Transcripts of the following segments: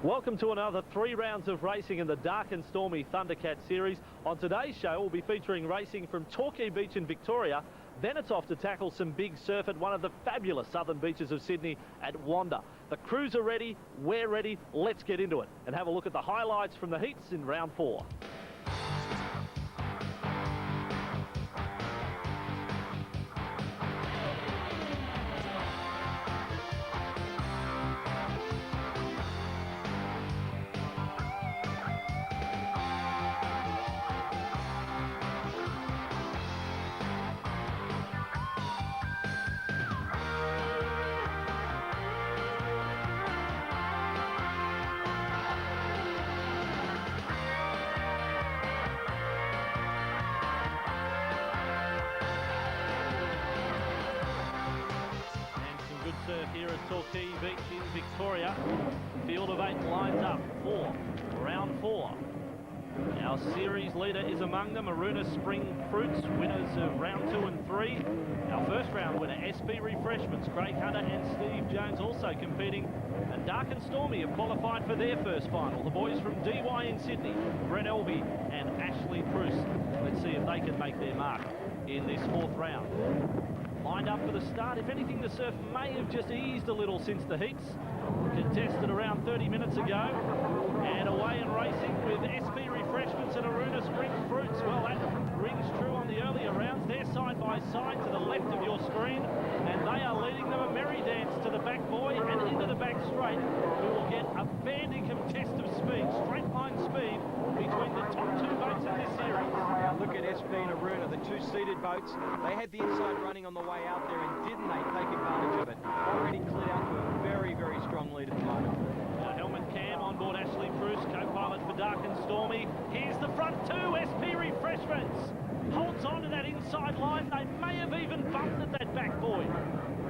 Welcome to another 3 rounds of racing in the Dark and Stormy Thundercats series. On today's show, we'll be featuring racing from Torquay Beach in Victoria. Then it's off to tackle some big surf at one of the fabulous southern beaches of Sydney at Wanda. The crews are ready, we're ready, let's get into it and have a look at the highlights from the heats in round 4. Surf here at Torquay Beach in Victoria. Field of 8 lines up for round 4. Our series leader is among them, Aruna Spring Fruits, winners of round 2 and 3. Our first round winner, SP Refreshments, Craig Hunter and Steve Jones also competing. And Dark and Stormy have qualified for their first final. The boys from DY in Sydney, Brett Elby and Ashley Bruce. Let's see if they can make their mark in this 4th round. Lined up for the start. If anything, the surf may have just eased a little since the heats. Contested around 30 minutes ago. And away and racing with SP Refreshments and Aruna Spring Fruits. Well, that rings true on the earlier rounds. They're side by side to the left of your screen. And they are leading them a merry dance to the back boy and into the back straight. We will get a fair dinkum test of speed, straight line speed, between the top 2 boats in this series. Now look at SP and Aruna, the 2-seated boats. They had the inside running on the way out there, and didn't they take advantage of it? Already cleared out to a very, very strong lead at the moment. Helmet Cam on board Ashley Bruce, co-pilot for Dark and Stormy. Here's the front 2, SP Refreshments. Holds on to that inside line. They may have even bumped at that back boy.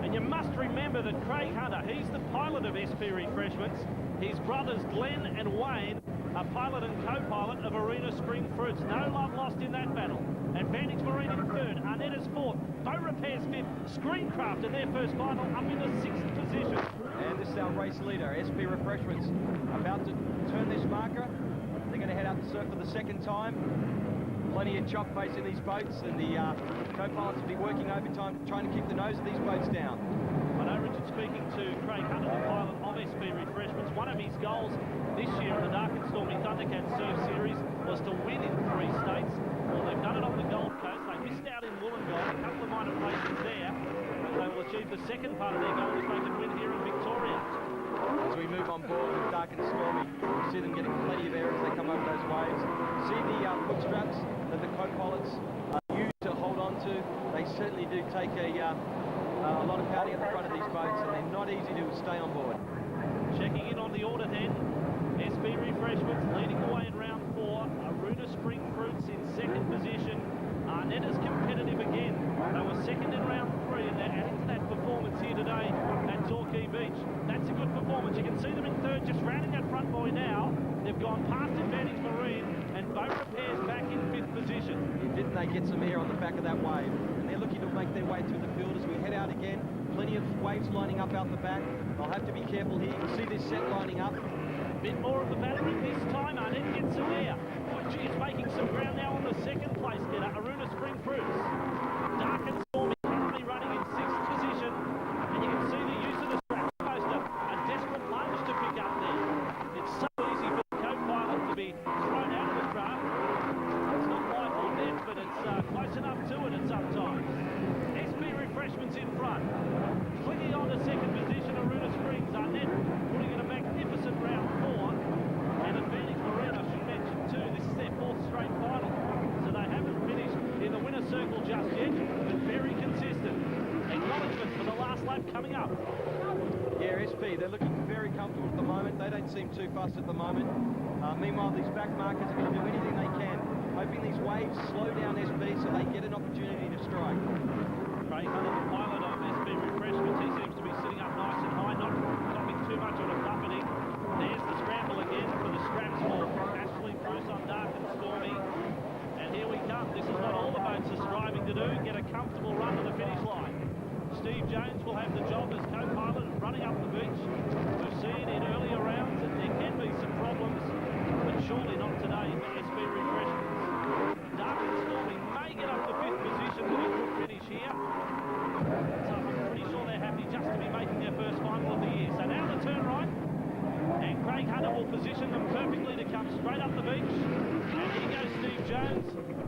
And you must remember that Craig Hunter, he's the pilot of SP Refreshments. His brothers Glenn and Wayne are pilot and co-pilot of Aruna Spring Fruits. No love lost in that battle. Advantage Marine in 3rd, Arnetta's 4th, Boat Repairs 5th, Screencraft in their first final up into 6th position. And this is our race leader, SP Refreshments, about to turn this marker. They're going to head out to surf for the 2nd time. Plenty of chop face in these boats, and the co-pilots will be working overtime trying to keep the nose of these boats down. I know Richard speaking to Craig Hunter, the pilot of SP Refreshments. One of his goals this year in the Dark and Stormy Thundercats Surf Series was to win in 3 states. Well, they've done it on the Gold Coast. They missed out in Wollongong, a couple of minor places there. And they will achieve the second part of their goal if they can win here in Victoria. As we move on board with Dark and Stormy, we see them getting plenty of air as they come over those waves. See the foot straps that the co-pilots use to hold on to. They certainly do take a lot of padding at the front of these boats, and they're not easy to stay on board. Checking in on the order then, SP Refreshments leading the way in round 4. Aruna Spring Fruits in 2nd position. Arnetta's competitive again. They were 2nd in round 3, and they're adding to that performance here today at Torquay Beach. That's a good performance. You can see them in 3rd, just rounding that front boy now. They've gone past Advantage Marine, and Boat Repairs back in 5th position. Didn't they get some air on the back of that wave? And they're looking to make their way through the field as we head out again. Plenty of waves lining up out the back. They'll have to be careful here. You can see this set lining up. A bit more of the battery this time. Arnett gets some air. Oh, gee, it's making some ground now on the 2nd place getter, Aruna Spring Fruits. Dark and Stormy currently running in 6th position. And you can see the use of the strap poster. A desperate lunge to pick up there. It's so easy for the co-pilot to be thrown out of the craft. It's not life or death, but it's close enough to it at some times. SP Refreshments in front. Clinging on to 2nd position, Aruna Springs. Arnett putting in a magnificent round 4. And Advantage Marine, I should mention too, this is their 4th straight final. So they haven't finished in the winner's circle just yet, but very consistent. Acknowledgement for the last lap coming up. Yeah, SP, they're looking very comfortable at the moment. They don't seem too fussed at the moment. Meanwhile, these back markers are going to do anything they can, hoping these waves slow down SP so they get an opportunity to strike. Craig Hunter, the pilot of SP Refreshments, he seems to be sitting up nice and high, not stopping too much on a buffeting. There's the scramble again for the straps for Ashley Bruce on Dark and Stormy. And here we come. This is what all the boats are striving to do, get a comfortable run to the finish line. Steve Jones will have the job as co-pilot running up the beach. We've seen in earlier rounds that there can be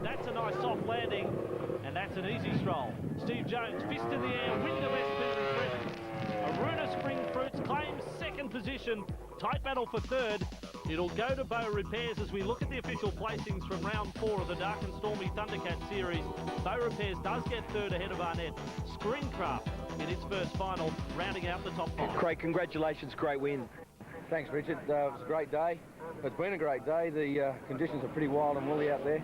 That's a nice soft landing, and that's an easy stroll. Steve Jones, fist in the air, wind of SP Refreshments. Aruna Spring Fruits claims second position. Tight battle for third. It'll go to Bow Repairs as we look at the official placings from round 4 of the Dark and Stormy Thundercats series. Bow Repairs does get third ahead of Arnett. Screencraft in its first final, rounding out the top 5. Craig, congratulations, great win. Thanks, Richard. It was a great day. It's been a great day. The conditions are pretty wild and woolly out there.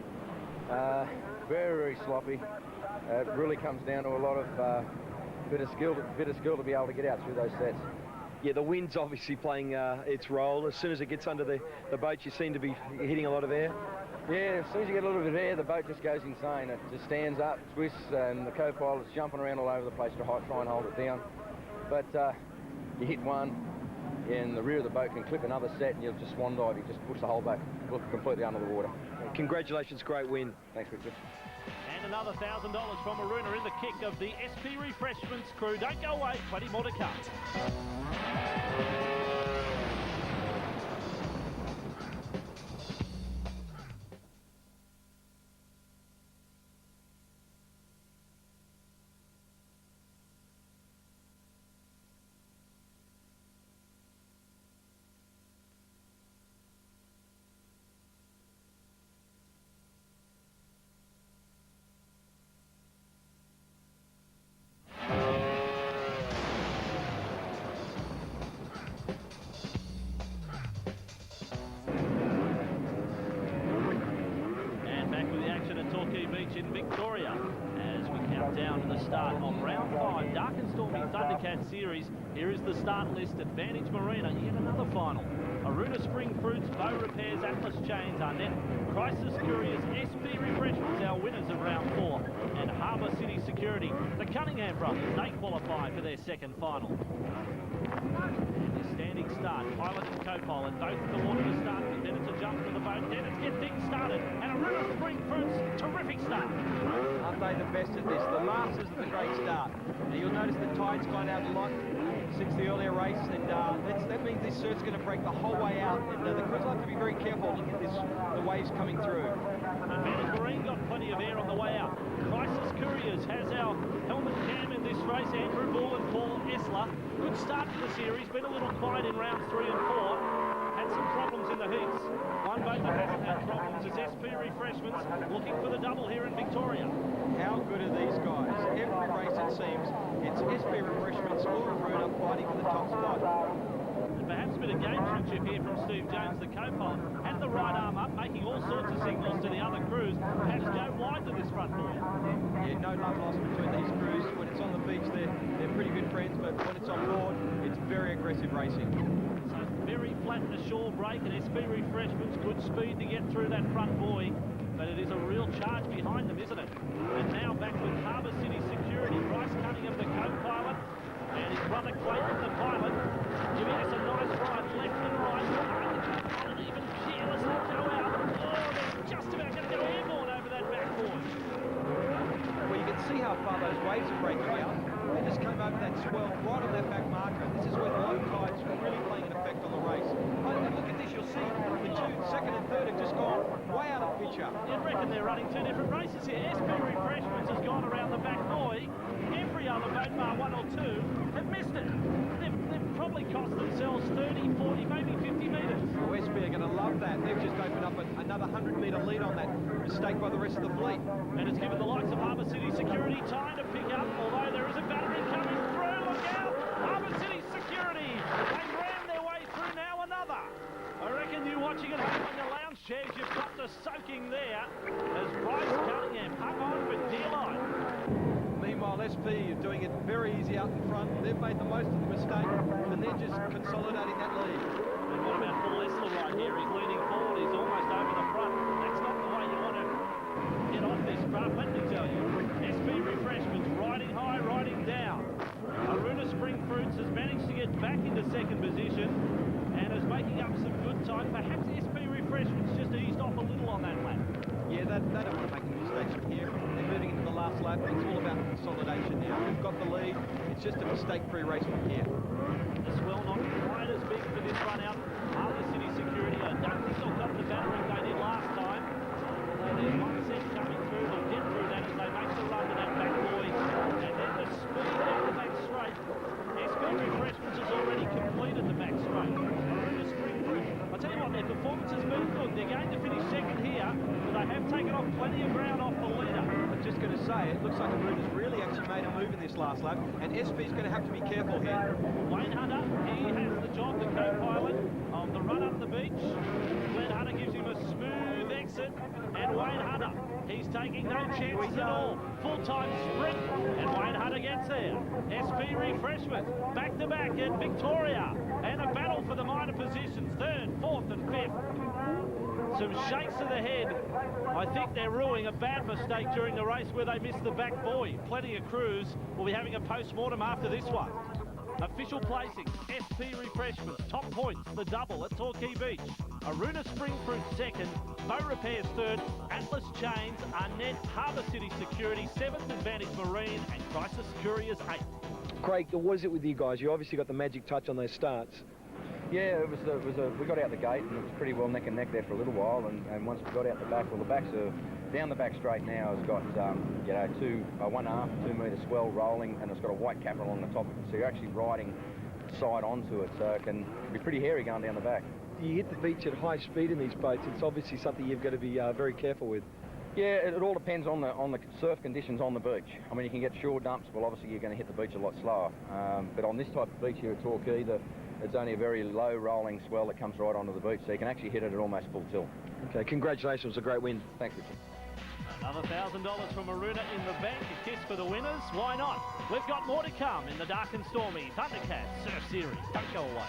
Very, very sloppy. It really comes down to a lot of bit of skill to be able to get out through those sets. Yeah, the wind's obviously playing its role. As soon as it gets under the boat, you seem to be hitting a lot of air. Yeah, as soon as you get a little bit of air, the boat just goes insane. It just stands up, twists, and the co-pilot's jumping around all over the place to try and hold it down. But you hit one, and the rear of the boat can clip another set, and you'll just swan dive. You just push the whole boat completely under the water. Congratulations, great win. Thanks, Richard. And another $1,000 from Aruna in the kick of the SP Refreshments crew. Don't go away, 20 more to come. In Victoria as we count down to the start of round 5 Dark and Stormy Thundercats series. Here is the start list. Advantage Marina, yet another final. Aruna Spring Fruits, Bow Repairs, Atlas Chains, Arnett, Crisis Couriers, SP Refreshments, our winners of round 4, and Harbour City Security. The Cunningham brothers, they qualify for their second final. And a standing start, pilot and co-pilot, both in the water to start with. Then it's a jump to the boat, then it's get things started, and Aruna Spring Fruits, terrific start. Aren't they the best at this? The Masters of the great start. Now you'll notice the tide's gone out a lot since the earlier race, and that means this surf's going to break the whole way out, and the crews have to be very careful looking at the waves coming through. Advantage Marine got plenty of air on the way out. Crisis Couriers has our helmet cam in this race. Andrew Ball and Paul Essler. Good start to the series, been a little quiet in rounds 3 and 4. Had some problems in the heats. One boat that hasn't had problems is SP Refreshments, looking for the double here in Victoria. How good are these guys? Every race it seems, it's SP Refreshments or Aruna fighting for the top spot. And perhaps a bit of gamesmanship here from Steve Jones, the co-pilot. Had the right arm up, making all sorts of signals to the other crews. Perhaps go wide to this front boy. Yeah, no love lost between these crews. When it's on the beach, they're pretty good friends, but when it's on board, it's very aggressive racing. So very flat and a shore break, and SP Refreshments, good speed to get through that front buoy, but it is a real charge behind them, isn't it? And now back with Harbour City Security, Bryce Cunningham, the co-pilot, and his brother Clayton, the pilot, giving us a nice ride left and right. Not an even careless let go out. Oh, they're just about going to go airborne over that backboard. Well, you can see how far those waves are breaking out. They just came over that swell right on that back marker. This is where the low tides are really playing an effect on the race. And look at this, you'll see the second and third have just gone way out of picture. You'd reckon they're running 2 different races here. SP Refreshments has gone around the back buoy. Every other boat, bar 1 or 2, have missed it. They've probably cost themselves 30, 40, maybe 50 metres. Oh, SP are going to love that. They've just opened up another 100-metre lead on that mistake by the rest of the fleet. And it's given the likes of Harbour City Security time to pick up, although there is a battery coming through. Look out! Harbour City Security! They ran their way through, now another. I reckon you watching at home on your lounge chairs, you've got the soaking there as Bryce Cunningham hung on with dear life. Meanwhile, SP are doing it very easy out in front. They've made the most of the mistake, and they're just consolidating that lead. And what about Paul Essler right here? He's leaning forward, he's almost over the front. That's not the way you want to get on this front, let me tell you. SP Refreshments riding high, riding down. Aruna Spring Fruits has managed to get back into second position and is making up some good time. Perhaps SP Refreshments just eased off a little on that lap. Yeah, they don't want to make any mistakes from here. They're moving into the last lap. It's all about consolidation now. We've got the lead. It's just a mistake-free race from here. The swell not quite as big for this run out. Harbour City Security, I don't think they'll cut the battering they did last time. Although there's one set coming chance has been good. They're going to finish second here, but they have taken off plenty of ground off the leader. I was just going to say, it looks like Aruna's really actually made a move in this last lap, and SP's going to have to be careful here. Wayne Hunter, he has the job, the co-pilot of the run up the beach. Glenn Hunter gives him a smooth exit, and Wayne Hunter, he's taking no chances at all. Full-time sprint, and Wayne Hunter gets there. SP refreshment, back-to-back in Victoria, and a battle for the minor positions, third, fourth and fifth. Some shakes to the head. I think they're ruining a bad mistake during the race where they missed the back buoy. Plenty of crews will be having a post-mortem after this one. Official placing, SP refreshments, top points, the double at Torquay Beach. Aruna Spring Fruit second, Bow Repairs third, Atlas Chains, Arnett, Harbour City Security, 7th Advantage Marine, and Crisis Couriers 8th. Craig, what is it with you guys? You obviously got the magic touch on those starts. Yeah, we got out the gate and it was pretty well neck and neck there for a little while, and once we got out the back, well, the backs are down the back straight now. It's got you know, 1.5 2 metre swell rolling, and it's got a white cap along the top of it, so you're actually riding side onto it, so it can be pretty hairy going down the back. You hit the beach at high speed in these boats. It's obviously something you've got to be very careful with. Yeah, it all depends on the surf conditions on the beach. I mean, you can get shore dumps, well, obviously you're going to hit the beach a lot slower. But on this type of beach here at Torquay, it's only a very low rolling swell that comes right onto the beach, so you can actually hit it at almost full tilt. Okay, congratulations, it was a great win. Thanks, Richard. Another $1,000 from Aruna in the bank. A kiss for the winners. Why not? We've got more to come in the Dark and Stormy Thundercats Surf Series. Don't go away.